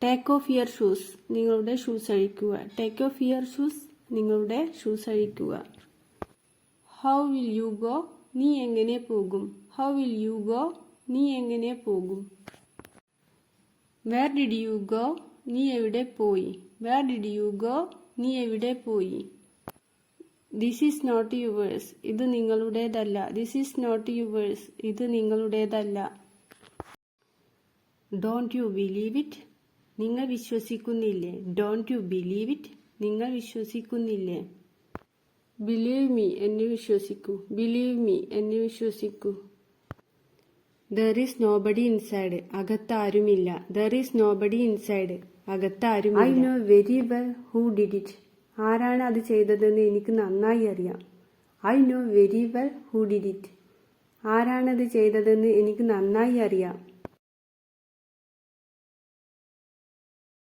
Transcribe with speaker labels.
Speaker 1: Take off your shoes, നിങ്ങളുടെ shoes അഴിക്കുക. Take off your shoes, നിങ്ങളുടെ ഷൂസ് അഴിക്കുക. ഹൗ വിൽ യു ഗോ, നീ എങ്ങനെ പോകും. ഹൗ വിൽ യു ഗോ, നീ എങ്ങനെ പോകും. വേർ ഡിഡ് യു ഗോ, നീ എവിടെ പോയി. വേർ ഡിഡ് യു ഗോ, നീ എവിടെ പോയി. ദിസ് ഈസ് നോട്ട് യുവേഴ്സ്, ഇത് നിങ്ങളുടേതല്ല. ദിസ് ഈസ് നോട്ട് യുവേഴ്സ്, ഇത് നിങ്ങളുടേതല്ല. ഡോണ്ട് യു ബിലീവ് ഇറ്റ്, നിങ്ങൾ വിശ്വസിക്കുന്നില്ലേ. ഡോണ്ട് യു ബിലീവ് ഇറ്റ്, നിങ്ങൾ വിശ്വസിക്കുന്നില്ലേ. ബിലീവ് മീ, എന്നെ വിശ്വസിക്കൂ. ബിലീവ് മീ, എന്നെ വിശ്വസിക്കൂ. ദർ ഈസ് നോബഡി ഇൻസൈഡ്, അകത്താരുമില്ല. ദർ ഈസ് നോബഡി ഇൻസൈഡ്, അകത്താരുമില്ല. I know very well who did it, ആരാണ് അത് ചെയ്തതെന്ന് എനിക്ക് നന്നായി അറിയാം. I know very well who did it, ആരാണത് ചെയ്തതെന്ന് എനിക്ക് നന്നായി അറിയാം.